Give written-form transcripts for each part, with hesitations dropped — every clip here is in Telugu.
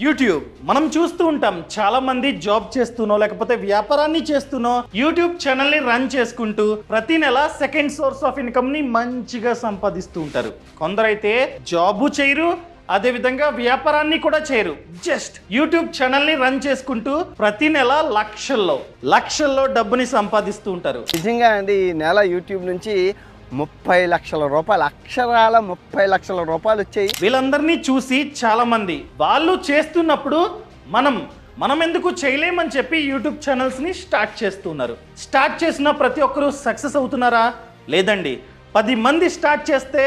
యూట్యూబ్ మనం చూస్తూ ఉంటాం, చాలా మంది జాబ్ చేస్తూనో లేకపోతే వ్యాపారాన్ని చేస్తూనో యూట్యూబ్ ఛానల్ ని రన్ చేసుకుంటూ ప్రతి నెల సెకండ్ సోర్స్ ఆఫ్ ఇన్కమ్ ని మంచిగా సంపాదిస్తూ ఉంటారు. కొందరైతే జాబు చేయరు, అదే విధంగా వ్యాపారాన్ని కూడా చేయరు, జస్ట్ యూట్యూబ్ ఛానల్ ని రన్ చేసుకుంటూ ప్రతి నెల లక్షల్లో డబ్బుని సంపాదిస్తూ ఉంటారు. నిజంగా అండి, ఈ నెల యూట్యూబ్ నుంచి 30 లక్షల రూపాయలు, అక్షరాల 30 లక్షల రూపాయలు వచ్చాయి. వీళ్ళందరినీ చూసి చాలా మంది వాళ్ళు చేస్తున్నప్పుడు మనం ఎందుకు చేయలేమని చెప్పి యూట్యూబ్ ఛానల్స్ ని స్టార్ట్ చేస్తున్నారు. స్టార్ట్ చేసిన ప్రతి ఒక్కరు సక్సెస్ అవుతున్నారా? లేదండి. 10 మంది స్టార్ట్ చేస్తే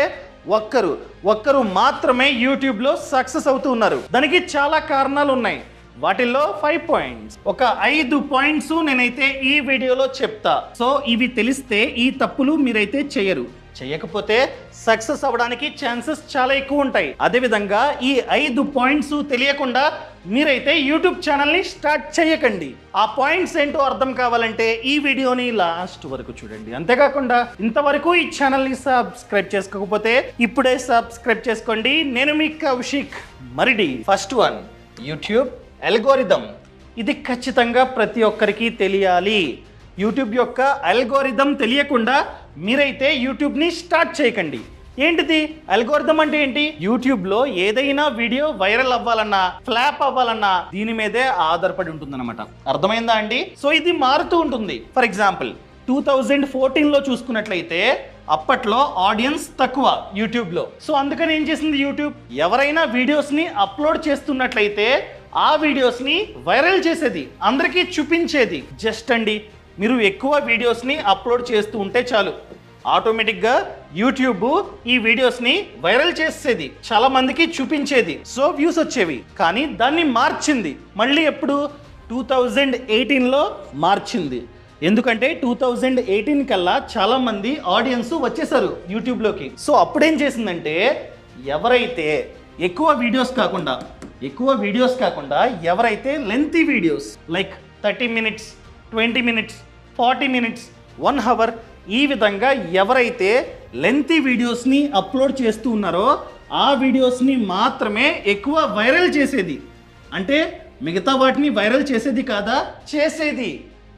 ఒక్కరు మాత్రమే యూట్యూబ్ లో సక్సెస్ అవుతూ ఉన్నారు. దానికి చాలా కారణాలు ఉన్నాయి. వాటిల్లో 5 పాయింట్స్, ఒక 5 పాయింట్స్ నేనైతే ఈ వీడియోలో చెప్తా. సో ఇవి తెలిస్తే ఈ తప్పులు మీరైతే చేయకపోతే సక్సెస్ అవ్వడానికి ఛాన్సెస్ చాలా ఎక్కువ ఉంటాయి. అదేవిధంగా ఈ 5 పాయింట్స్ తెలియకుండా మీరైతే యూట్యూబ్ ఛానల్ని స్టార్ట్ చేయకండి. ఆ పాయింట్స్ ఏంటో అర్థం కావాలంటే ఈ వీడియోని లాస్ట్ వరకు చూడండి. అంతేకాకుండా ఇంతవరకు ఈ ఛానల్ని సబ్స్క్రైబ్ చేసుకోకపోతే ఇప్పుడే సబ్స్క్రైబ్ చేసుకోండి. నేను మీ Koushik Maridi. First one, YouTube algorithm. ఇది ఖచ్చితంగా ప్రతి ఒక్కరికి తెలియాలి. యూట్యూబ్ యొక్క అల్గోరిథం తెలియకుండా మీరైతే యూట్యూబ్ని స్టార్ట్ చేయకండి. ఏంటిది అల్గోరిథం అంటే ఏంటి? యూట్యూబ్లో ఏదైనా వీడియో వైరల్ అవ్వాలన్నా, ఫ్లాప్ అవ్వాలన్నా దీని మీదే ఆధారపడి ఉంటుందన్నమాట. అర్థమైందా అండి? సో ఇది మారుతూ ఉంటుంది. ఫర్ ఎగ్జాంపుల్ 2014లో చూసుకున్నట్లయితే అప్పట్లో ఆడియన్స్ తక్కువ యూట్యూబ్లో. సో అందుకని ఏం చేసింది యూట్యూబ్, ఎవరైనా వీడియోస్ని అప్లోడ్ చేస్తున్నట్లయితే ఆ వీడియోస్ని వైరల్ చేసేది, అందరికీ చూపించేది. జస్ట్ అండి, మీరు ఎక్కువ వీడియోస్ని అప్లోడ్ చేస్తూ ఉంటే చాలు, ఆటోమేటిక్గా యూట్యూబ్ ఈ వీడియోస్ని వైరల్ చేసేది, చాలా మందికి చూపించేది, సో వ్యూస్ వచ్చేవి. కానీ దాన్ని మార్చింది. మళ్ళీ ఎప్పుడు 2018లో మార్చింది. ఎందుకంటే 2018 కల్లా చాలా మంది ఆడియన్స్ వచ్చేసారు యూట్యూబ్లోకి. సో అప్పుడేం చేసిందంటే, ఎవరైతే ఎక్కువ వీడియోస్ కాకుండా ఎవరైతే lengthy videos like 30 minutes, 20 minutes, 40 minutes, 1 hour ఈ విధంగా ఎవరైతే లెంతీ వీడియోస్ని అప్లోడ్ చేస్తూ ఉన్నారో ఆ వీడియోస్ని మాత్రమే ఎక్కువ వైరల్ చేసేది. అంటే మిగతా వాటిని వైరల్ చేసేది కాదా? చేసేది,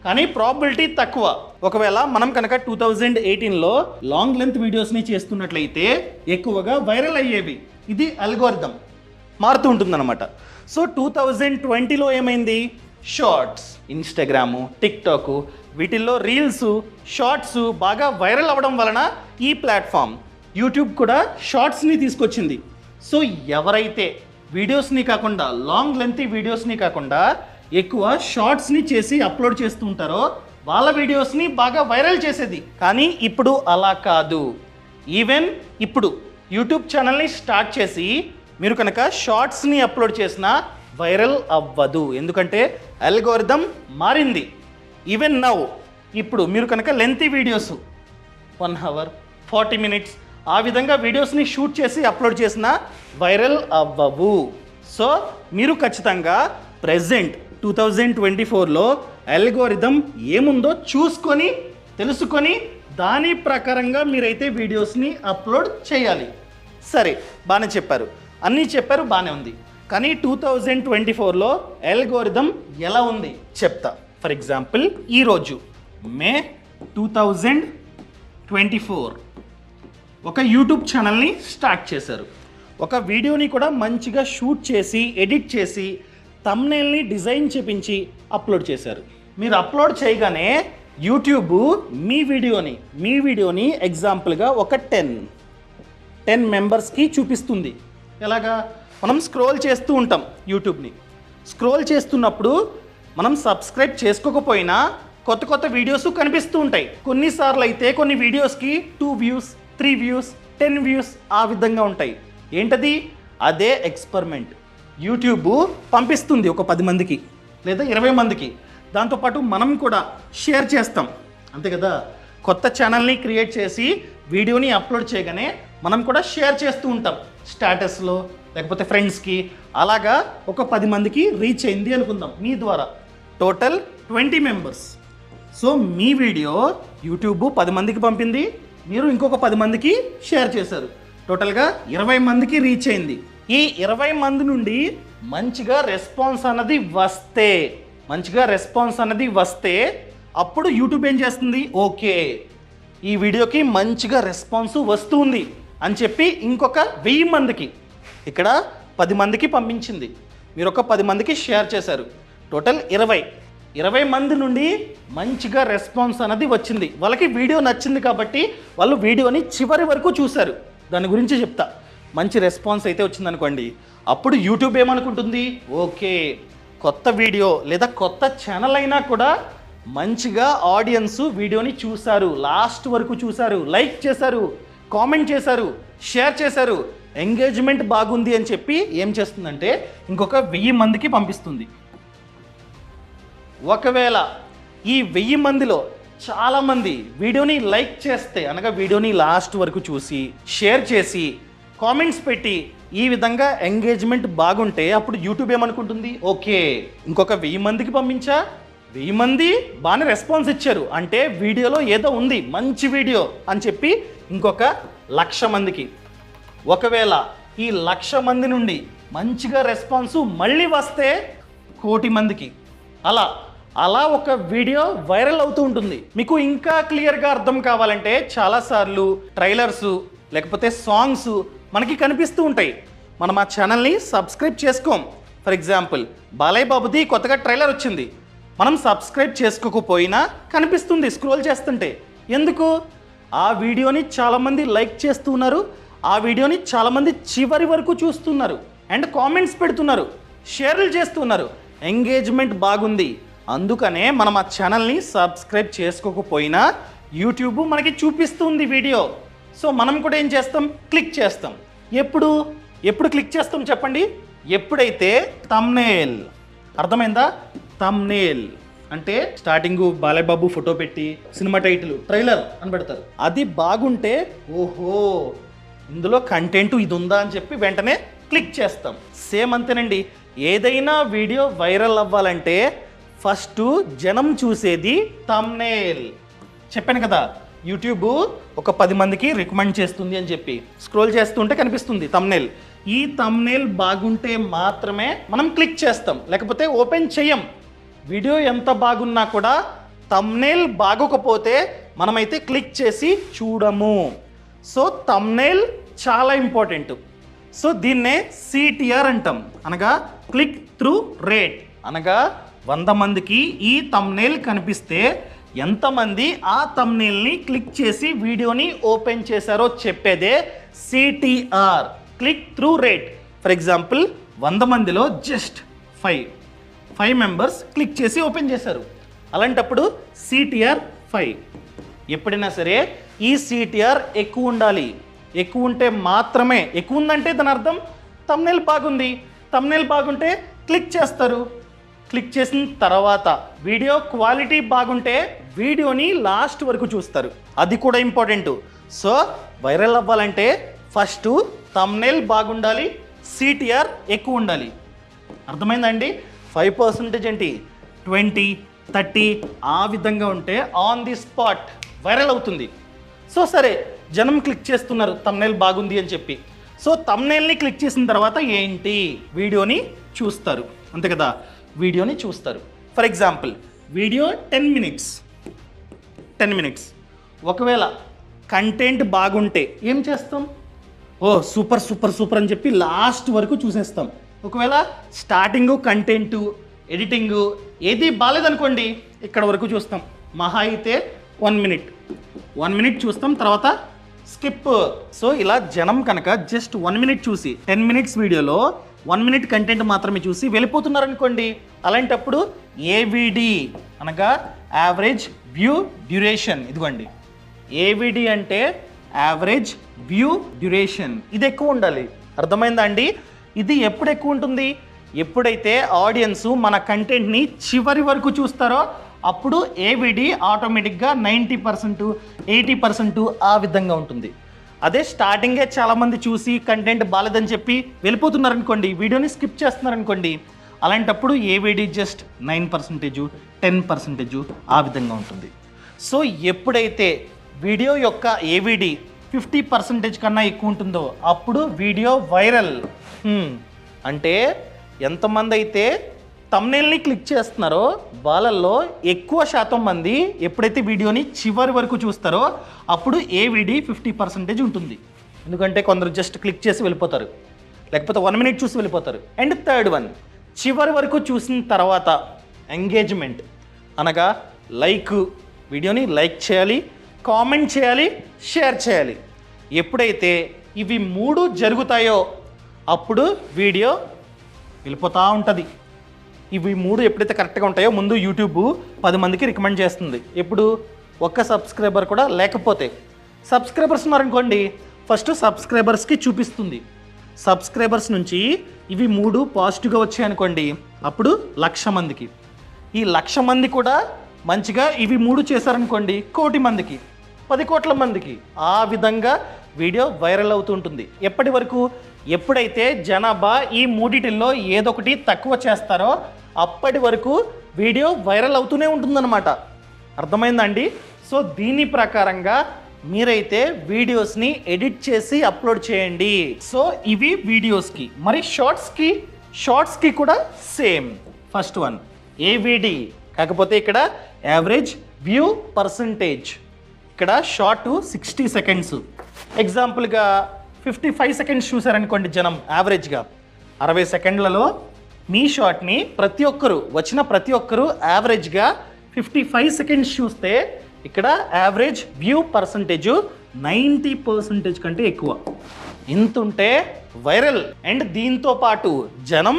కానీ ప్రాబిలిటీ తక్కువ. ఒకవేళ మనం కనుక 2018లో లాంగ్ లెంత్ వీడియోస్ని చేస్తున్నట్లయితే ఎక్కువగా వైరల్ అయ్యేవి. ఇది అల్గోరిథం, మారుతూ ఉంటుందన్నమాట. సో 2020లో ఏమైంది? షార్ట్స్, ఇన్స్టాగ్రాము, టిక్టాక్ వీటిల్లో రీల్స్, షార్ట్స్ బాగా వైరల్ అవ్వడం వలన ఈ ప్లాట్ఫామ్ యూట్యూబ్ కూడా షార్ట్స్ని తీసుకొచ్చింది. సో ఎవరైతే వీడియోస్ని కాకుండా, లాంగ్ లెంతీ వీడియోస్ని కాకుండా ఎక్కువ షార్ట్స్ని చేసి అప్లోడ్ చేస్తూ ఉంటారో వాళ్ళ వీడియోస్ని బాగా వైరల్ చేసేది. కానీ ఇప్పుడు అలా కాదు. ఈవెన్ ఇప్పుడు యూట్యూబ్ ఛానల్ని స్టార్ట్ చేసి మీరు కనుక షార్ట్స్ని అప్లోడ్ చేసినా వైరల్ అవ్వదు, ఎందుకంటే అల్గోరిథం మారింది. ఈవెన్ నౌ ఇప్పుడు మీరు కనుక లెంతీ వీడియోస్ 1 అవర్, 40 మినిట్స్ ఆ విధంగా వీడియోస్ని షూట్ చేసి అప్లోడ్ చేసినా వైరల్ అవ్వవు. సో మీరు ఖచ్చితంగా ప్రెజెంట్ 2024లో అల్గోరిథం ఏముందో చూసుకొని, తెలుసుకొని దాని ప్రకారంగా మీరైతే వీడియోస్ని అప్లోడ్ చేయాలి. సరే, బాగానే చెప్పారు, అన్నీ చెప్పారు, బాగానే ఉంది. కానీ 2024లో అల్గోరిథం ఎలా ఉంది చెప్తా. ఫర్ ఎగ్జాంపుల్ ఈరోజు మే 2024 ఒక యూట్యూబ్ ఛానల్ని స్టార్ట్ చేశారు. ఒక వీడియోని కూడా మంచిగా షూట్ చేసి, ఎడిట్ చేసి, థంబ్నెయిల్ని డిజైన్ చేపించి అప్లోడ్ చేశారు. మీరు అప్లోడ్ చేయగానే యూట్యూబ్ మీ వీడియోని ఎగ్జాంపుల్గా ఒక 10 మెంబర్స్కి చూపిస్తుంది. ఎలాగా? మనం స్క్రోల్ చేస్తూ ఉంటాం యూట్యూబ్ని. స్క్రోల్ చేస్తున్నప్పుడు మనం సబ్స్క్రైబ్ చేసుకోకపోయినా కొత్త వీడియోస్ కనిపిస్తూ ఉంటాయి. కొన్నిసార్లు అయితే కొన్ని వీడియోస్కి 2 వ్యూస్, 3 వ్యూస్, 10 వ్యూస్ ఆ విధంగా ఉంటాయి. ఏంటది? అదే ఎక్స్పెరిమెంట్. యూట్యూబ్ పంపిస్తుంది ఒక 10 మందికి లేదా 20 మందికి. దాంతోపాటు మనం కూడా షేర్ చేస్తాం, అంతే కదా? కొత్త ఛానల్ని క్రియేట్ చేసి వీడియోని అప్లోడ్ చేయగానే మనం కూడా షేర్ చేస్తూ ఉంటాం స్టేటస్లో, లేకపోతే ఫ్రెండ్స్కి. అలాగా ఒక 10 మందికి రీచ్ అయింది అనుకుందాం మీ ద్వారా, టోటల్ 20 మెంబర్స్. సో మీ వీడియో యూట్యూబ్ 10 మందికి పంపింది, మీరు ఇంకొక 10 మందికి షేర్ చేశారు, టోటల్గా 20 మందికి రీచ్ అయింది. ఈ 20 మంది నుండి మంచిగా రెస్పాన్స్ అన్నది వస్తే అప్పుడు యూట్యూబ్ ఏం చేస్తుంది, ఓకే ఈ వీడియోకి మంచిగా రెస్పాన్స్ వస్తుంది అని చెప్పి ఇంకొక 1000 మందికి, ఇక్కడ 10 మందికి పంపించింది, మీరు ఒక 10 మందికి షేర్ చేశారు, టోటల్ 20 మంది నుండి మంచిగా రెస్పాన్స్ అనేది వచ్చింది. వాళ్ళకి వీడియో నచ్చింది కాబట్టి వాళ్ళు వీడియోని చివరి వరకు చూశారు. దాని గురించి చెప్తా. మంచి రెస్పాన్స్ అయితే వచ్చిందనుకోండి, అప్పుడు యూట్యూబ్ ఏమనుకుంటుంది, ఓకే కొత్త వీడియో లేదా కొత్త ఛానల్ అయినా కూడా మంచిగా ఆడియన్స్ వీడియోని చూశారు, లాస్ట్ వరకు చూశారు, లైక్ చేశారు, కామెంట్ చేశారు, షేర్ చేశారు, ఎంగేజ్మెంట్ బాగుంది అని చెప్పి ఏం చేస్తుందంటే ఇంకొక 1000 మందికి పంపిస్తుంది. ఒకవేళ ఈ 1000 మందిలో చాలామంది వీడియోని లైక్ చేస్తే, అనగా వీడియోని లాస్ట్ వరకు చూసి షేర్ చేసి కామెంట్స్ పెట్టి ఈ విధంగా ఎంగేజ్మెంట్ బాగుంటే అప్పుడు యూట్యూబ్ ఏమనుకుంటుంది, ఓకే ఇంకొక 1000 మందికి పంపించా, 1000 మంది బాగానే రెస్పాన్స్ ఇచ్చారు అంటే వీడియోలో ఏదో ఉంది మంచి వీడియో అని చెప్పి ఇంకొక 1,00,000 మందికి. ఒకవేళ ఈ 1,00,000 మంది నుండి మంచిగా రెస్పాన్స్ మళ్ళీ వస్తే 1,00,00,000 మందికి. అలా ఒక వీడియో వైరల్ అవుతూ ఉంటుంది. మీకు ఇంకా క్లియర్గా అర్థం కావాలంటే చాలాసార్లు ట్రైలర్స్ లేకపోతే సాంగ్స్ మనకి కనిపిస్తూ ఉంటాయి. మనం ఆ ఛానల్ని సబ్స్క్రైబ్ చేసుకోం. ఫర్ ఎగ్జాంపుల్ బాలయ్య బాబుది కొత్తగా ట్రైలర్ వచ్చింది, మనం సబ్స్క్రైబ్ చేసుకోకపోయినా కనిపిస్తుంది స్క్రోల్ చేస్తుంటే. ఎందుకు? ఆ వీడియోని చాలామంది లైక్ చేస్తున్నారు, ఆ వీడియోని చాలామంది చివరి వరకు చూస్తున్నారు అండ్ కామెంట్స్ పెడుతున్నారు, షేర్లు చేస్తున్నారు, ఎంగేజ్మెంట్ బాగుంది. అందుకనే మనం ఆ ఛానల్ని సబ్స్క్రైబ్ చేసుకోకపోయినా యూట్యూబ్ మనకి చూపిస్తుంది వీడియో. సో మనం కూడా ఏం చేస్తాం, క్లిక్ చేస్తాం. ఎప్పుడు క్లిక్ చేస్తాం చెప్పండి? ఎప్పుడైతే థంబ్నెయిల్, అర్థమైందా? థంబ్నెయిల్ అంటే స్టార్టింగ్ బాలయ్య బాబు ఫోటో పెట్టి సినిమా టైటిల్ ట్రైలర్ అని పెడతారు, అది బాగుంటే ఓహో ఇందులో కంటెంట్ ఇది ఉందా అని చెప్పి వెంటనే క్లిక్ చేస్తాం. సేమ్ అంతేనండి, ఏదైనా వీడియో వైరల్ అవ్వాలంటే ఫస్ట్ జనం చూసేది థంబ్నెయిల్. చెప్పాను కదా, యూట్యూబ్ ఒక 10 మందికి రికమెండ్ చేస్తుంది అని చెప్పి స్క్రోల్ చేస్తుంటే కనిపిస్తుంది థంబ్నెయిల్. ఈ థంబ్నెయిల్ బాగుంటే మాత్రమే మనం క్లిక్ చేస్తాం, లేకపోతే ఓపెన్ చేయం. వీడియో ఎంత బాగున్నా కూడా థంబ్నెయిల్ బాగోకపోతే మనమైతే క్లిక్ చేసి చూడము. సో థంబ్నెయిల్ చాలా ఇంపార్టెంట్. సో దీన్నే CTR అంటాం, అనగా క్లిక్ త్రూ రేట్. అనగా 100 మందికి ఈ థంబ్నెయిల్ కనిపిస్తే ఎంతమంది ఆ థంబ్నెయిల్ని క్లిక్ చేసి వీడియోని ఓపెన్ చేశారో చెప్పేదే CTR, click through rate. For example 100 మందిలో జస్ట్ 5 మెంబర్స్ క్లిక్ చేసి ఓపెన్ చేశారు, అలాంటప్పుడు CTR 5. ఎప్పుడైనా సరే ఈ CTR ఎక్కువ ఉండాలి. ఎక్కువ ఉంటే మాత్రమే, ఎక్కువ ఉందంటే దాని అర్థం థంబ్నెయిల్ బాగుంది. థంబ్నెయిల్ బాగుంటే క్లిక్ చేస్తారు. క్లిక్ చేసిన తర్వాత వీడియో క్వాలిటీ బాగుంటే వీడియోని లాస్ట్ వరకు చూస్తారు, అది కూడా ఇంపార్టెంట్. సో వైరల్ అవ్వాలంటే ఫస్ట్ థంబ్నెయిల్ బాగుండాలి, CTR ఎక్కువ ఉండాలి. అర్థమైందండి? 5% ఏంటి, 20, 30 ఆ విధంగా ఉంటే ఆన్ ది స్పాట్ వైరల్ అవుతుంది. సో సరే జనం క్లిక్ చేస్తున్నారు థంబ్నెయిల్ బాగుంది అని చెప్పి. సో థంబ్నెయిల్ని క్లిక్ చేసిన తర్వాత ఏంటి, వీడియోని చూస్తారు, అంతే కదా, వీడియోని చూస్తారు. For example video 10 minutes. ఒకవేళ కంటెంట్ బాగుంటే ఏం చేస్తాం, ఓ సూపర్ అని చెప్పి లాస్ట్ వరకు చూసేస్తాం. ఒకవేళ స్టార్టింగ్ కంటెంట్ ఎడిటింగ్ ఏది బాగాలేదనుకోండి ఇక్కడ వరకు చూస్తాం. మహా అయితే 1 మినిట్ చూస్తాం, తర్వాత స్కిప్. సో ఇలా జనం కనుక జస్ట్ 1 మినిట్ చూసి 10 మినిట్స్ వీడియోలో 1 మినిట్ కంటెంట్ మాత్రమే చూసి వెళ్ళిపోతున్నారు అనుకోండి, అలాంటప్పుడు AVD అనగా యావరేజ్ వ్యూ డ్యూరేషన్. ఇదిగోండి AVD అంటే యావరేజ్ వ్యూ డ్యూరేషన్, ఇది ఎక్కువ ఉండాలి. అర్థమైందా అండి? ఇది ఎప్పుడు ఎక్కువ ఉంటుంది, ఎప్పుడైతే ఆడియన్స్ మన కంటెంట్ని చివరి వరకు చూస్తారో అప్పుడు AVD ఆటోమేటిక్గా 90%, 80% ఆ విధంగా ఉంటుంది. అదే స్టార్టింగే చాలామంది చూసి కంటెంట్ బాలేదని చెప్పి వెళ్ళిపోతున్నారనుకోండి, వీడియోని స్కిప్ చేస్తున్నారనుకోండి, అలాంటప్పుడు AVD జస్ట్ 9%, 10% ఆ విధంగా ఉంటుంది. సో ఎప్పుడైతే వీడియో యొక్క AVD 50% కన్నా ఎక్కువ ఉంటుందో అప్పుడు వీడియో వైరల్. అంటే ఎంతమంది అయితే thumbnailని క్లిక్ చేస్తున్నారో వాళ్ళల్లో ఎక్కువ శాతం మంది ఎప్పుడైతే వీడియోని చివరి వరకు చూస్తారో అప్పుడు AVD 50% ఉంటుంది. ఎందుకంటే కొందరు జస్ట్ క్లిక్ చేసి వెళ్ళిపోతారు, లేకపోతే 1 minute చూసి వెళ్ళిపోతారు. అండ్ థర్డ్ వన్, చివరి వరకు చూసిన తర్వాత ఎంగేజ్మెంట్ అనగా వీడియోని లైక్ చేయాలి, కామెంట్ చేయాలి, షేర్ చేయాలి. ఎప్పుడైతే ఇవి 3 జరుగుతాయో అప్పుడు వీడియో వెళ్ళిపోతూ ఉంటుంది. ఇవి 3 ఎప్పుడైతే కరెక్ట్గా ఉంటాయో ముందు యూట్యూబ్ 10 మందికి రికమెండ్ చేస్తుంది. ఎప్పుడు ఒక్క సబ్స్క్రైబర్ కూడా లేకపోతే. సబ్స్క్రైబర్స్ ఉన్నారనుకోండి, ఫస్ట్ సబ్స్క్రైబర్స్కి చూపిస్తుంది. సబ్స్క్రైబర్స్ నుంచి ఇవి 3 పాజిటివ్గా వచ్చాయనుకోండి, అప్పుడు 1,00,000 మందికి. ఈ 1,00,000 మంది కూడా మంచిగా ఇవి 3 చేశారనుకోండి, 1,00,00,000 మందికి, 10 కోట్ల మందికి. ఆ విధంగా వీడియో వైరల్ అవుతుంటుంది. ఎప్పటి వరకు? ఎప్పుడైతే జనాభా ఈ మూడిటిల్లో ఏదొకటి తక్కువ చేస్తారో అప్పటి వరకు వీడియో వైరల్ అవుతూనే ఉంటుందన్నమాట. అర్థమైందండి? సో దీని ప్రకారంగా మీరైతే వీడియోస్ని ఎడిట్ చేసి అప్లోడ్ చేయండి. సో ఇవి వీడియోస్కి. మరి షార్ట్స్కి కూడా సేమ్. ఫస్ట్ వన్ AVD, కాకపోతే ఇక్కడ యావరేజ్ వ్యూ పర్సంటేజ్. ఇక్కడ షార్ట్ 60 సెకండ్స్. ఎగ్జాంపుల్గా 55 సెకండ్స్ చూసారనుకోండి జనం, యావరేజ్గా 60 సెకండ్లలో మీ షార్ట్ని వచ్చిన ప్రతి ఒక్కరు యావరేజ్గా 55 సెకండ్స్ చూస్తే ఇక్కడ యావరేజ్ వ్యూ పర్సంటేజ్ 90% కంటే ఎక్కువ. ఇంత ఉంటే వైరల్. అండ్ దీంతో పాటు జనం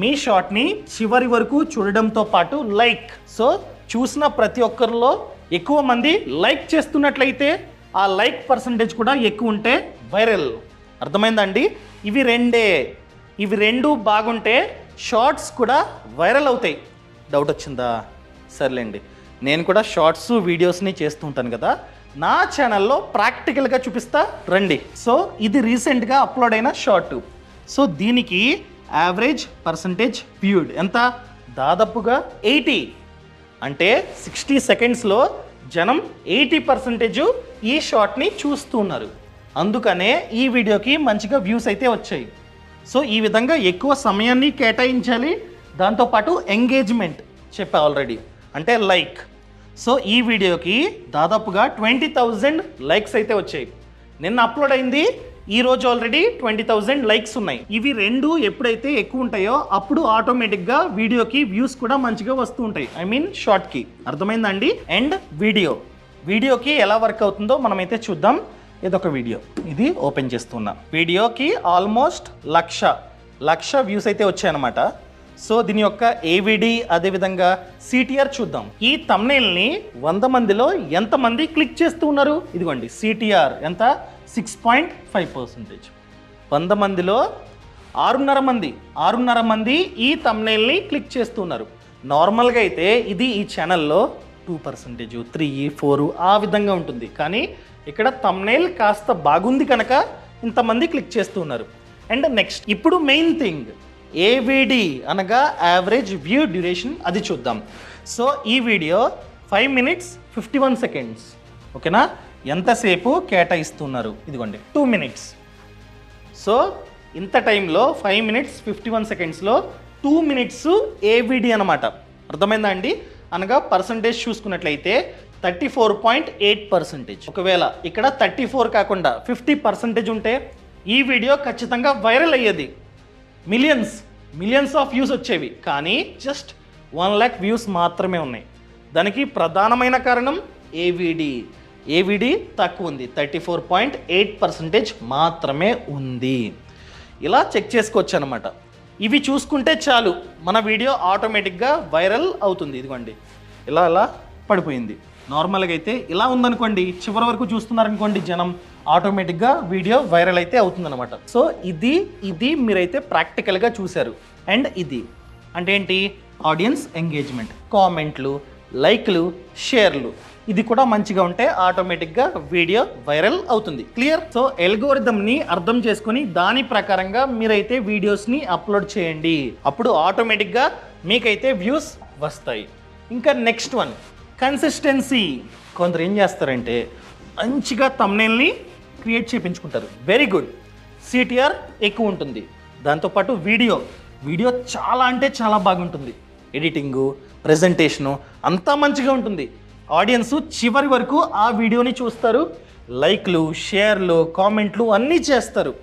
మీ షార్ట్ని చివరి వరకు చూడడంతో పాటు సో చూసిన ప్రతి ఒక్కరిలో ఎక్కువ మంది లైక్ చేస్తున్నట్లయితే ఆ లైక్ పర్సంటేజ్ కూడా ఎక్కువ ఉంటే వైరల్. అర్థమైందండి? ఇవి రెండు బాగుంటే షార్ట్స్ కూడా వైరల్ అవుతాయి. డౌట్ వచ్చిందా? సర్లేండి, నేను కూడా షార్ట్స్ వీడియోస్ని చేస్తూ ఉంటాను కదా, నా ఛానల్లో ప్రాక్టికల్గా చూపిస్తా రండి. సో ఇది రీసెంట్గా అప్లోడ్ అయిన షార్ట్. సో దీనికి యావరేజ్ పర్సంటేజ్ వ్యూడ్ ఎంత? దాదాపుగా 80. అంటే 60 సెకండ్స్లో జనం 80% ఈ షార్ట్ని చూస్తూ ఉన్నారు. అందుకనే ఈ వీడియోకి మంచిగా వ్యూస్ అయితే వచ్చాయి. సో ఈ విధంగా ఎక్కువ సమయాన్ని కేటాయించాలి. దాంతోపాటు ఎంగేజ్మెంట్ చెప్పా ఆల్రెడీ, అంటే సో ఈ వీడియోకి దాదాపుగా 20,000 లైక్స్ అయితే వచ్చాయి. నిన్న అప్లోడ్ అయింది, ఈరోజు ఆల్రెడీ 20,000 లైక్స్ ఉన్నాయి. ఇవి రెండు ఎప్పుడైతే ఎక్కువ ఉంటాయో అప్పుడు ఆటోమేటిక్గా వీడియోకి వ్యూస్ కూడా మంచిగా వస్తూ ఉంటాయి. షార్ట్కి. అర్థమైందండి? అండ్ వీడియోకి ఎలా వర్క్ అవుతుందో మనమైతే చూద్దాం. ఇదొక వీడియో, ఇది ఓపెన్ చేస్తున్నా. వీడియోకి ఆల్మోస్ట్ 1,00,000 వ్యూస్ అయితే వచ్చాయన్నమాట. సో దీని యొక్క AVD అదేవిధంగా CTR చూద్దాం. ఈ థంబ్నెయిల్ని 100 మందిలో ఎంతమంది క్లిక్ చేస్తూ ఉన్నారు? ఇదిగోండి CTR ఎంత? 6.5%. 100 మందిలో 6.5 మంది ఈ థంబ్నెయిల్ని క్లిక్ చేస్తున్నారు. నార్మల్గా అయితే ఇది ఈ ఛానల్లో 2%, 3, 4 ఆ విధంగా ఉంటుంది. కానీ ఇక్కడ థంబ్నెయిల్ కాస్త బాగుంది కనుక ఇంతమంది క్లిక్ చేస్తూ ఉన్నారు. అండ్ నెక్స్ట్, ఇప్పుడు మెయిన్ థింగ్ AVD అనగా యావరేజ్ వ్యూ డ్యూరేషన్, అది చూద్దాం. సో ఈ వీడియో 5 minutes 51 seconds. ఓకేనా? ఎంతసేపు కేటాయిస్తున్నారు? ఇదిగోండి 2 minutes. సో ఇంత టైంలో 5 minutes 51 secondsలో 2 minutes AVD అనమాట. అర్థమైందా అండి? అనగా పర్సంటేజ్ చూసుకున్నట్లయితే 34.8%. ఒకవేళ ఇక్కడ 34 కాకుండా 50% ఉంటే ఈ వీడియో ఖచ్చితంగా వైరల్ అయ్యేది. మిలియన్స్ ఆఫ్ వ్యూస్ వచ్చేవి. కానీ జస్ట్ 1 lakh వ్యూస్ మాత్రమే ఉన్నాయి. దానికి ప్రధానమైన కారణం AVD తక్కువ ఉంది, 34.8% మాత్రమే ఉంది. ఇలా చెక్ చేసుకోవచ్చు అనమాట. ఇవి చూసుకుంటే చాలు, మన వీడియో ఆటోమేటిక్గా వైరల్ అవుతుంది. ఇదిగోండి ఇలా పడిపోయింది. నార్మల్గా అయితే ఇలా ఉందనుకోండి, చివరి వరకు చూస్తున్నారనుకోండి జనం, ఆటోమేటిక్గా వీడియో వైరల్ అయితే అవుతుందన్నమాట. సో ఇది మీరైతే ప్రాక్టికల్గా చూశారు. అండ్ ఇది అంటే ఏంటి? ఆడియన్స్ ఎంగేజ్మెంట్, కామెంట్లు, లైక్లు, షేర్లు, ఇది కూడా మంచిగా ఉంటే ఆటోమేటిక్గా వీడియో వైరల్ అవుతుంది. క్లియర్? సో ఎల్గోరిథంని అర్థం చేసుకొని దాని ప్రకారంగా మీరైతే వీడియోస్ని అప్లోడ్ చేయండి. అప్పుడు ఆటోమేటిక్గా మీకైతే వ్యూస్ వస్తాయి. ఇంకా నెక్స్ట్ వన్, కన్సిస్టెన్సీ. కొందరు ఏం చేస్తారంటే మంచిగా థంబ్నెయిల్ని క్రియేట్ చేయించుకుంటారు, వెరీ గుడ్. CTR ఎక్కువ ఉంటుంది. దాంతోపాటు వీడియో చాలా అంటే చాలా బాగుంటుంది. ఎడిటింగు, ప్రెజెంటేషను అంతా మంచిగా ఉంటుంది. ఆడియన్స్ చివరి వరకు ఆ వీడియోని చూస్తారు. లైక్లు, షేర్లు, కామెంట్లు అన్నీ చేస్తారు.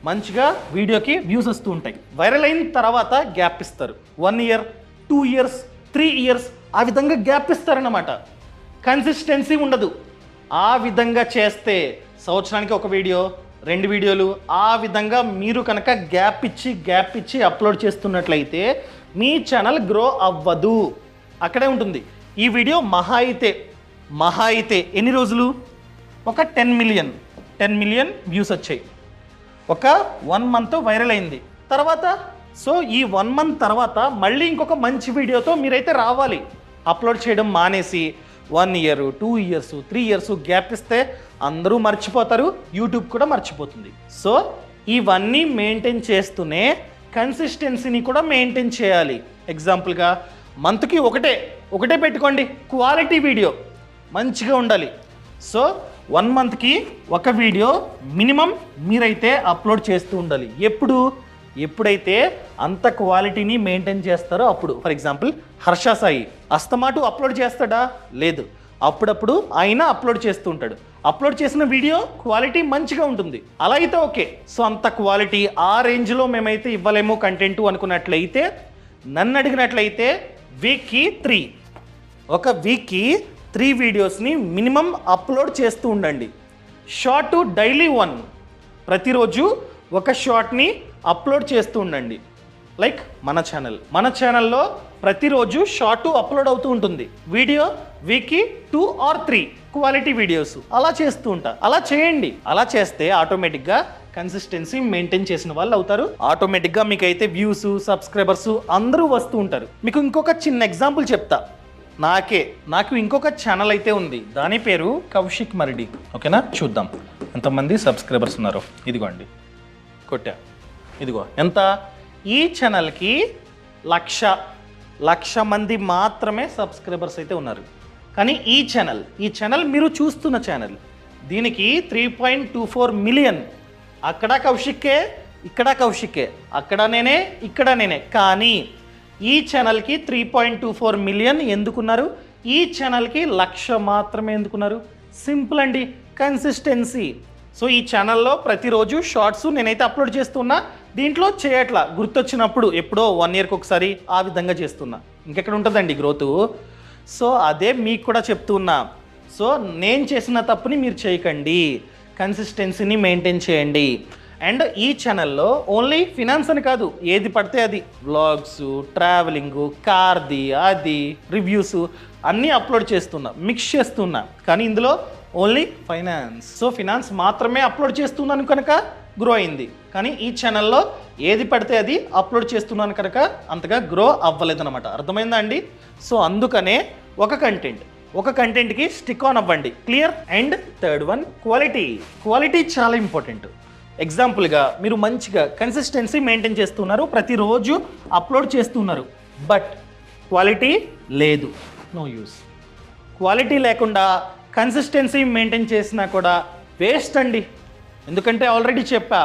మంచిగా వీడియోకి వ్యూస్ వస్తూ ఉంటాయి. వైరల్ అయిన తర్వాత గ్యాప్ ఇస్తారు. 1 ఇయర్, 2 ఇయర్స్, 3 ఇయర్స్ ఆ విధంగా గ్యాప్ ఇస్తారన్నమాట. కన్సిస్టెన్సీ ఉండదు. ఆ విధంగా చేస్తే సంవత్సరానికి ఒక వీడియో, 2 వీడియోలు ఆ విధంగా మీరు కనుక గ్యాప్ ఇచ్చి అప్లోడ్ చేస్తున్నట్లయితే మీ ఛానల్ గ్రో అవ్వదు. అక్కడే ఉంటుంది. ఈ వీడియో మహా అయితే ఎన్ని రోజులు? ఒక 10 మిలియన్ వ్యూస్ వచ్చాయి. ఒక 1 మంత్ వైరల్ అయింది. తర్వాత సో ఈ 1 మంత్ తర్వాత మళ్ళీ ఇంకొక మంచి వీడియోతో మీరైతే రావాలి. అప్లోడ్ చేయడం మానేసి 1 ఇయర్, 2 ఇయర్స్, 3 ఇయర్స్ గ్యాప్ ఇస్తే అందరూ మర్చిపోతారు, యూట్యూబ్ కూడా మర్చిపోతుంది. సో ఇవన్నీ మెయింటైన్ చేస్తూనే కన్సిస్టెన్సీని కూడా మెయింటైన్ చేయాలి. ఎగ్జాంపుల్గా మంత్కి ఒకటే పెట్టుకోండి. క్వాలిటీ వీడియో మంచిగా ఉండాలి. సో 1 మంత్కి ఒక వీడియో మినిమం మీరైతే అప్లోడ్ చేస్తూ ఉండాలి. ఎప్పుడైతే అంత క్వాలిటీని మెయింటైన్ చేస్తారో అప్పుడు. ఫర్ ఎగ్జాంపుల్ హర్ష సాయి అస్తమాటు అప్లోడ్ చేస్తాడా? లేదు. అప్పుడప్పుడు ఆయన అప్లోడ్ చేస్తూ ఉంటాడు. అప్లోడ్ చేసిన వీడియో క్వాలిటీ మంచిగా ఉంటుంది. అలా అయితే ఓకే. సో అంత క్వాలిటీ ఆ రేంజ్లో మేమైతే ఇవ్వలేము కంటెంట్ అనుకున్నట్లయితే, నన్ను అడిగినట్లయితే వీక్కి 3 వీడియోస్ని మినిమం అప్లోడ్ చేస్తూ ఉండండి. షార్ట్ డైలీ 1, ప్రతిరోజు ఒక షార్ట్ని అప్లోడ్ చేస్తూ ఉండండి. లైక్ మన ఛానల్లో ప్రతిరోజు షార్ట్ అప్లోడ్ అవుతూ ఉంటుంది. వీడియో వీక్కి 2 or 3 క్వాలిటీ వీడియోస్ అలా చేస్తూ ఉంటా. అలా చేయండి. అలా చేస్తే ఆటోమేటిక్గా కన్సిస్టెన్సీ మెయింటైన్ చేసిన వాళ్ళు అవుతారు. ఆటోమేటిక్గా మీకైతే వ్యూస్, సబ్స్క్రైబర్స్ అందరూ వస్తూ ఉంటారు. మీకు ఇంకొక చిన్న ఎగ్జాంపుల్ చెప్తా. నాకు ఇంకొక ఛానల్ అయితే ఉంది. దాని పేరు కౌశిక్ మరిడి. ఓకేనా? చూద్దాం ఎంతమంది సబ్స్క్రైబర్స్ ఉన్నారో. ఇదిగోండి, కొట్టా. ఇదిగో ఎంత? ఈ ఛానల్కి 1,00,000 మంది మాత్రమే సబ్స్క్రైబర్స్ అయితే ఉన్నారు. కానీ ఈ ఛానల్ మీరు చూస్తున్న ఛానల్, దీనికి 3.24 మిలియన్. అక్కడ కౌశిక్కే, ఇక్కడ కౌశిక్కే, అక్కడ నేనే, ఇక్కడ నేనే. కానీ ఈ ఛానల్కి 3.24 మిలియన్ ఎందుకున్నారు? ఈ ఛానల్కి 1,00,000 మాత్రమే ఎందుకున్నారు? సింపుల్ అండి, కన్సిస్టెన్సీ. సో ఈ ఛానల్లో ప్రతిరోజు షార్ట్స్ నేనైతే అప్లోడ్ చేస్తున్నా. దీంట్లో చేయట్లా, గుర్తొచ్చినప్పుడు ఎప్పుడో 1 ఇయర్కి ఒకసారి ఆ విధంగా చేస్తున్నా. ఇంకెక్కడ ఉంటుందండి గ్రోత్? సో అదే మీకు కూడా చెప్తున్నా. సో నేను చేసిన తప్పుని మీరు చేయకండి, కన్సిస్టెన్సీని మెయింటైన్ చేయండి. అండ్ ఈ ఛానల్లో ఓన్లీ ఫినాన్స్ అని కాదు, ఏది పడితే అది వ్లాగ్స్, ట్రావెలింగ్, కార్ది, అది రివ్యూస్ అన్నీ అప్లోడ్ చేస్తున్నా, మిక్స్ చేస్తున్నా. కానీ ఇందులో ఓన్లీ ఫైనాన్స్. సో ఫినాన్స్ మాత్రమే అప్లోడ్ చేస్తున్నాను కనుక గ్రో అయింది. కానీ ఈ ఛానల్లో ఏది పడితే అది అప్లోడ్ చేస్తున్నాను కనుక అంతగా గ్రో అవ్వలేదన్నమాట. అర్థమైందా అండి? సో అందుకనే ఒక కంటెంట్కి స్టిక్ ఆన్ అవ్వండి. Clear? And third one, quality చాలా ఇంపార్టెంట్. ఎగ్జాంపుల్గా మీరు మంచిగా కన్సిస్టెన్సీ మెయింటైన్ చేస్తున్నారు, ప్రతిరోజు అప్లోడ్ చేస్తున్నారు, బట్ క్వాలిటీ లేదు, నో యూస్. క్వాలిటీ లేకుండా కన్సిస్టెన్సీ మెయింటైన్ చేసినా కూడా వేస్ట్ అండి. ఎందుకంటే ఆల్రెడీ చెప్పా,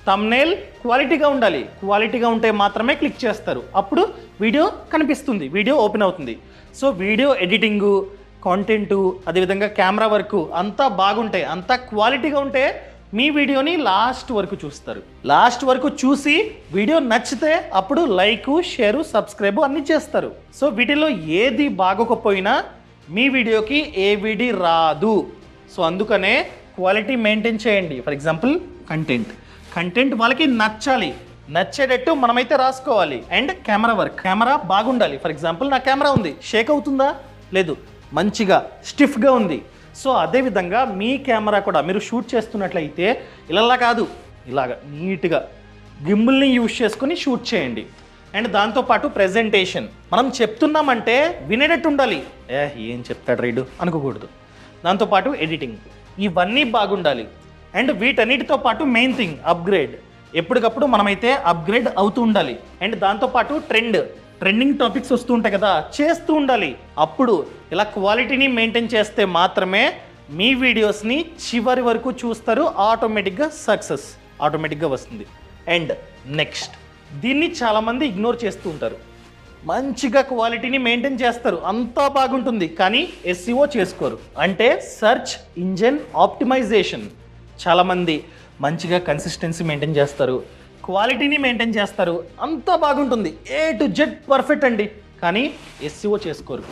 థంబ్నెయిల్ క్వాలిటీగా ఉండాలి. క్వాలిటీగా ఉంటే మాత్రమే క్లిక్ చేస్తారు. అప్పుడు వీడియో కనిపిస్తుంది, వీడియో ఓపెన్ అవుతుంది. సో వీడియో ఎడిటింగు, కాంటెంటు, అదేవిధంగా కెమెరా వర్క్ అంతా బాగుంటే, అంతా క్వాలిటీగా ఉంటే మీ వీడియోని లాస్ట్ వరకు చూస్తారు. లాస్ట్ వరకు చూసి వీడియో నచ్చితే అప్పుడు లైక్, షేరు, సబ్స్క్రైబ్ అన్నీ చేస్తారు. సో వీటిలో ఏది బాగోకపోయినా మీ వీడియోకి ఏ వీడియో రాదు. సో అందుకనే క్వాలిటీ మెయింటైన్ చేయండి. ఫర్ ఎగ్జాంపుల్ కంటెంట్ వాళ్ళకి నచ్చేటట్టు మనమైతే రాసుకోవాలి. అండ్ కెమెరా వర్క్, కెమెరా బాగుండాలి. ఫర్ ఎగ్జాంపుల్ నా కెమెరా ఉంది, షేక్ అవుతుందా? లేదు, మంచిగా స్టిఫ్గా ఉంది. సో అదేవిధంగా మీ కెమెరా కూడా మీరు షూట్ చేస్తున్నట్లయితే ఇలా కాదు, ఇలాగ నీట్గా గింబుల్ని యూజ్ చేసుకొని షూట్ చేయండి. అండ్ దాంతోపాటు ప్రెజెంటేషన్, మనం చెప్తున్నామంటే వినేటట్టు ఉండాలి. ఏం చెప్తాడు రైడు అనుకోకూడదు. దాంతోపాటు ఎడిటింగ్, ఇవన్నీ బాగుండాలి. అండ్ వీటన్నిటితో పాటు మెయిన్ థింగ్ అప్గ్రేడ్. ఎప్పటికప్పుడు మనమైతే అప్గ్రేడ్ అవుతూ ఉండాలి. అండ్ దాంతోపాటు ట్రెండింగ్ టాపిక్స్ వస్తూ ఉంటాయి కదా, చేస్తూ ఉండాలి. అప్పుడు ఇలా క్వాలిటీని మెయింటైన్ చేస్తే మాత్రమే మీ వీడియోస్ని చివరి వరకు చూస్తారు. ఆటోమేటిక్గా సక్సెస్ ఆటోమేటిక్గా వస్తుంది. అండ్ నెక్స్ట్ దీన్ని చాలామంది ఇగ్నోర్ చేస్తూ ఉంటారు. మంచిగా క్వాలిటీని మెయింటైన్ చేస్తారు, అంతా బాగుంటుంది, కానీ SEO చేసుకోరు. అంటే సెర్చ్ ఇంజిన్ ఆప్టిమైజేషన్. చాలామంది మంచిగా కన్సిస్టెన్సీ మెయింటైన్ చేస్తారు, క్వాలిటీని మెయింటైన్ చేస్తారు, అంతా బాగుంటుంది, A to Z పర్ఫెక్ట్ అండి, కానీ SEO చేసుకోరు.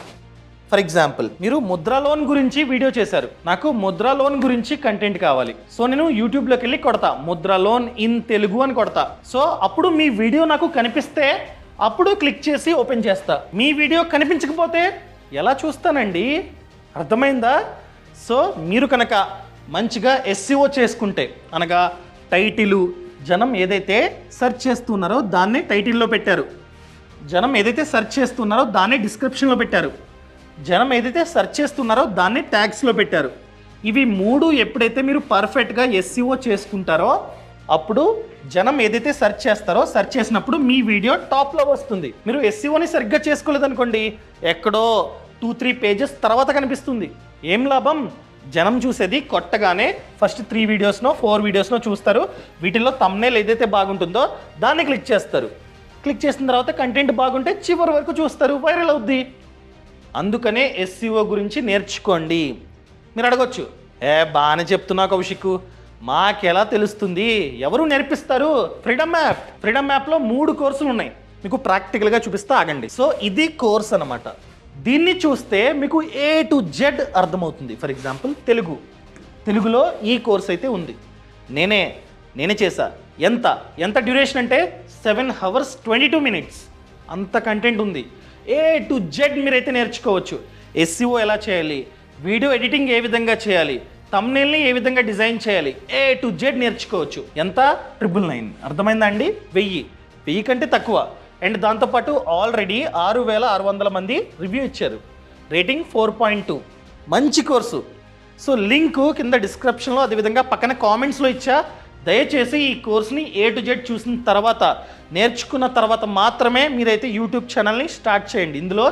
ఫర్ ఎగ్జాంపుల్, మీరు ముద్రా లోన్ గురించి వీడియో చేశారు, నాకు ముద్రా లోన్ గురించి కంటెంట్ కావాలి. సో నేను యూట్యూబ్లోకి వెళ్ళి కొడతా ముద్రా లోన్ ఇన్ తెలుగు అని కొడతా. సో అప్పుడు మీ వీడియో నాకు కనిపిస్తే అప్పుడు క్లిక్ చేసి ఓపెన్ చేస్తా. మీ వీడియో కనిపించకపోతే ఎలా చూస్తానండి? అర్థమైందా? సో మీరు కనుక మంచిగా SEO చేసుకుంటే, అనగా టైటిలు, జనం ఏదైతే సెర్చ్ చేస్తున్నారో దాన్నే టైటిల్లో పెట్టారు, జనం ఏదైతే సెర్చ్ చేస్తున్నారో దాన్నే డిస్క్రిప్షన్లో పెట్టారు, జనం ఏదైతే సెర్చ్ చేస్తున్నారో దాన్ని ట్యాగ్స్లో పెట్టారు. ఇవి 3 ఎప్పుడైతే మీరు పర్ఫెక్ట్గా SEO చేసుకుంటారో అప్పుడు జనం ఏదైతే సెర్చ్ చేస్తారో సెర్చ్ చేసినప్పుడు మీ వీడియో టాప్లో వస్తుంది. మీరు SEOని సరిగ్గా చేసుకోలేదనుకోండి, ఎక్కడో 2-3 పేజెస్ తర్వాత కనిపిస్తుంది. ఏం లాభం? జనం చూసేది కొట్టగానే ఫస్ట్ 3 వీడియోస్నో 4 వీడియోస్నో చూస్తారు. వీటిల్లో థంబ్నెయిల్ ఏదైతే బాగుంటుందో దాన్ని క్లిక్ చేస్తారు. క్లిక్ చేసిన తర్వాత కంటెంట్ బాగుంటే చివరి వరకు చూస్తారు, వైరల్ అవుద్ది. అందుకనే SEO గురించి నేర్చుకోండి. మీరు అడగొచ్చు, బాగానే చెప్తున్నా కౌశిక్, మాకెలా తెలుస్తుంది, ఎవరు నేర్పిస్తారు? ఫ్రీడమ్ యాప్లో 3 కోర్సులు ఉన్నాయి, మీకు ప్రాక్టికల్గా చూపిస్తా, ఆగండి. సో ఇది కోర్స్ అనమాట. దీన్ని చూస్తే మీకు A to Z అర్థమవుతుంది. ఫర్ ఎగ్జాంపుల్ తెలుగులో ఈ కోర్స్ అయితే ఉంది, నేనే చేశా. ఎంత డ్యూరేషన్ అంటే 7 hours 22 minutes అంత కంటెంట్ ఉంది. A to Z మీరైతే నేర్చుకోవచ్చు. SEO ఎలా చేయాలి, వీడియో ఎడిటింగ్ ఏ విధంగా చేయాలి, థంబ్నెయిల్ని ఏ విధంగా డిజైన్ చేయాలి, A to Z నేర్చుకోవచ్చు. ఎంత? 999. అర్థమైందా అండి? 1000 కంటే తక్కువ. అండ్ దాంతోపాటు ఆల్రెడీ 6600 మంది రివ్యూ ఇచ్చారు, రేటింగ్ 4.2. మంచి కోర్సు. సో లింక్ కింద డిస్క్రిప్షన్లో, అదేవిధంగా పక్కన కామెంట్స్లో ఇచ్చా. దయచేసి ఈ కోర్స్ని A to Z చూసిన తర్వాత, నేర్చుకున్న తర్వాత మాత్రమే మీరైతే యూట్యూబ్ ఛానల్ని స్టార్ట్ చేయండి. ఇందులో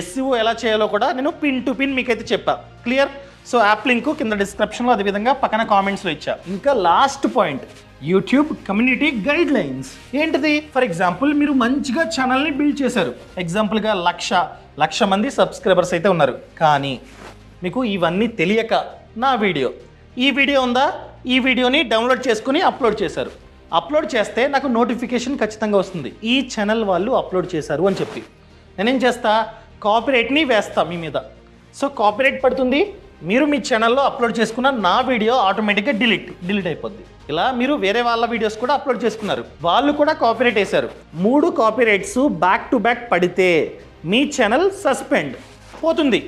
SEO ఎలా చేయాలో కూడా నేను పిన్ టు పిన్ మీకైతే చెప్పా. క్లియర్? సో యాప్ లింక్ కింద డిస్క్రిప్షన్లో, అదేవిధంగా పక్కన కామెంట్స్లో ఇచ్చా. ఇంకా last point, YouTube community guide lines. ఏంటిది? ఫర్ ఎగ్జాంపుల్, మీరు మంచిగా ఛానల్ని బిల్డ్ చేశారు. ఎగ్జాంపుల్గా 1,00,000 మంది సబ్స్క్రైబర్స్ అయితే ఉన్నారు. కానీ మీకు ఇవన్నీ తెలియక ఈ వీడియో ఉందా, ఈ వీడియోని డౌన్లోడ్ చేసుకుని అప్లోడ్ చేశారు. అప్లోడ్ చేస్తే నాకు నోటిఫికేషన్ ఖచ్చితంగా వస్తుంది, ఈ ఛానల్ వాళ్ళు అప్లోడ్ చేశారు అని చెప్పి. నేనేం చేస్తా? కాపీరైట్ని వేస్తా మీ మీద. సో కాపీరైట్ పడుతుంది, మీరు మీ ఛానల్లో అప్లోడ్ చేసుకున్న నా వీడియో ఆటోమేటిక్గా డిలీట్ అయిపోద్ది. ఇలా మీరు వేరే వాళ్ళ వీడియోస్ కూడా అప్లోడ్ చేసుకున్నారు, వాళ్ళు కూడా కాపీరైట్ వేశారు. 3 కాపీరైట్స్ బ్యాక్ టు బ్యాక్ పడితే మీ ఛానల్ సస్పెండ్ పోతుంది.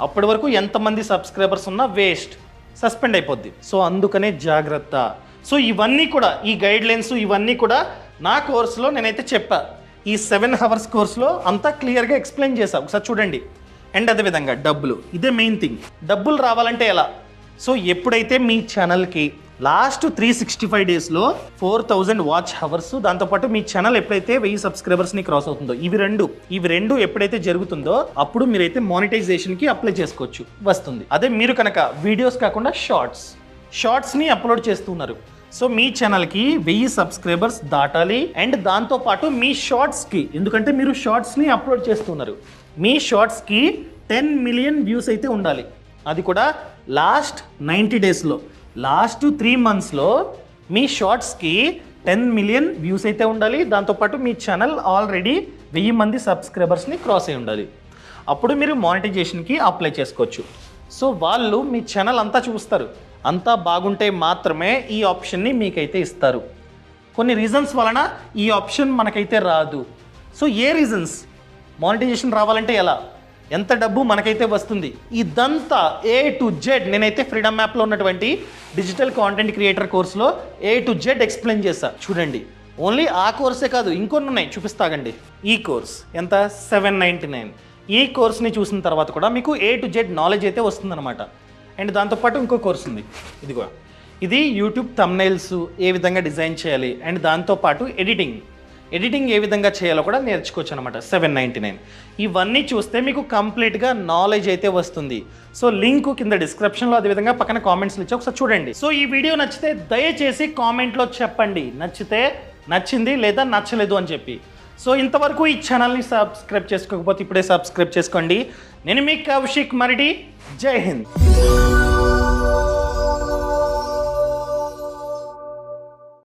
అప్పటి వరకు ఎంతమంది సబ్స్క్రైబర్స్ ఉన్నా వేస్ట్, సస్పెండ్ అయిపోద్ది. సో అందుకనే జాగ్రత్త. సో ఇవన్నీ కూడా, ఈ గైడ్ లైన్స్ ఇవన్నీ కూడా నా కోర్సులో నేనైతే చెప్పా. ఈ 7 hours కోర్సులో అంతా క్లియర్గా ఎక్స్ప్లెయిన్ చేశా, ఒకసారి చూడండి. అండ్ అదేవిధంగా డబ్బులు, ఇదే మెయిన్ థింగ్. డబ్బులు రావాలంటే ఎలా? సో ఎప్పుడైతే మీ ఛానల్కి లాస్ట్ 365 డేస్లో 4000 వాచ్ అవర్స్, దాంతోపాటు మీ ఛానల్ ఎప్పుడైతే 1000 సబ్స్క్రైబర్స్ని క్రాస్ అవుతుందో, ఇవి రెండు ఎప్పుడైతే జరుగుతుందో అప్పుడు మీరైతే మానిటైజేషన్కి అప్లై చేసుకోవచ్చు, వస్తుంది. అదే మీరు కనుక వీడియోస్ కాకుండా షార్ట్స్ని అప్లోడ్ చేస్తున్నారు, సో మీ ఛానల్కి 1000 సబ్స్క్రైబర్స్ దాటాలి. అండ్ దాంతోపాటు మీ షార్ట్స్కి, ఎందుకంటే మీరు షార్ట్స్ని అప్లోడ్ చేస్తున్నారు, మీ షార్ట్స్కి 10 million వ్యూస్ అయితే ఉండాలి. అది కూడా లాస్ట్ 90 డేస్లో, లాస్ట్ 3 monthsలో మీ షార్ట్స్కి 10 million వ్యూస్ అయితే ఉండాలి. దాంతోపాటు మీ ఛానల్ ఆల్రెడీ 1000 మంది సబ్స్క్రైబర్స్ని క్రాస్ అయి ఉండాలి. అప్పుడు మీరు మానిటైజేషన్కి అప్లై చేసుకోవచ్చు. సో వాళ్ళు మీ ఛానల్ అంతా చూస్తారు, అంతా బాగుంటే మాత్రమే ఈ ఆప్షన్ని మీకైతే ఇస్తారు. కొన్ని రీజన్స్ వలన ఈ ఆప్షన్ మనకైతే రాదు. సో ఏ రీజన్స్? మానిటైజేషన్ రావాలంటే ఎలా, ఎంత డబ్బు మనకైతే వస్తుంది, ఇదంతా A to Z నేనైతే ఫ్రీడమ్ యాప్లో ఉన్నటువంటి డిజిటల్ కాంటెంట్ క్రియేటర్ కోర్సులో A to Z ఎక్స్ప్లెయిన్ చేస్తా. చూడండి, ఓన్లీ ఆ కోర్సే కాదు, ఇంకొన్ని ఉన్నాయి, చూపిస్తాగండి. ఈ కోర్స్ ఎంత? 799. ఈ కోర్స్ని చూసిన తర్వాత కూడా మీకు A to Z నాలెడ్జ్ అయితే వస్తుందన్నమాట. అండ్ దాంతోపాటు ఇంకో కోర్స్ ఉంది, ఇది యూట్యూబ్ థంబ్నెయిల్స్ ఏ విధంగా డిజైన్ చేయాలి, అండ్ దాంతోపాటు ఎడిటింగ్ ఏ విధంగా చేయాలో కూడా నేర్చుకోవచ్చు అనమాట. 799. ఇవన్నీ చూస్తే మీకు కంప్లీట్గా నాలెడ్జ్ అయితే వస్తుంది. సో లింక్ కింద డిస్క్రిప్షన్లో, అదేవిధంగా పక్కన కామెంట్స్లో ఇచ్చి ఒకసారి చూడండి. సో ఈ వీడియో నచ్చితే దయచేసి కామెంట్లో చెప్పండి, నచ్చితే నచ్చింది లేదా నచ్చలేదు అని చెప్పి. సో ఇంతవరకు ఈ ఛానల్ని సబ్స్క్రైబ్ చేసుకోకపోతే ఇప్పుడే సబ్స్క్రైబ్ చేసుకోండి. నేను మీ కౌశిక్ మరిడి. జై హింద్.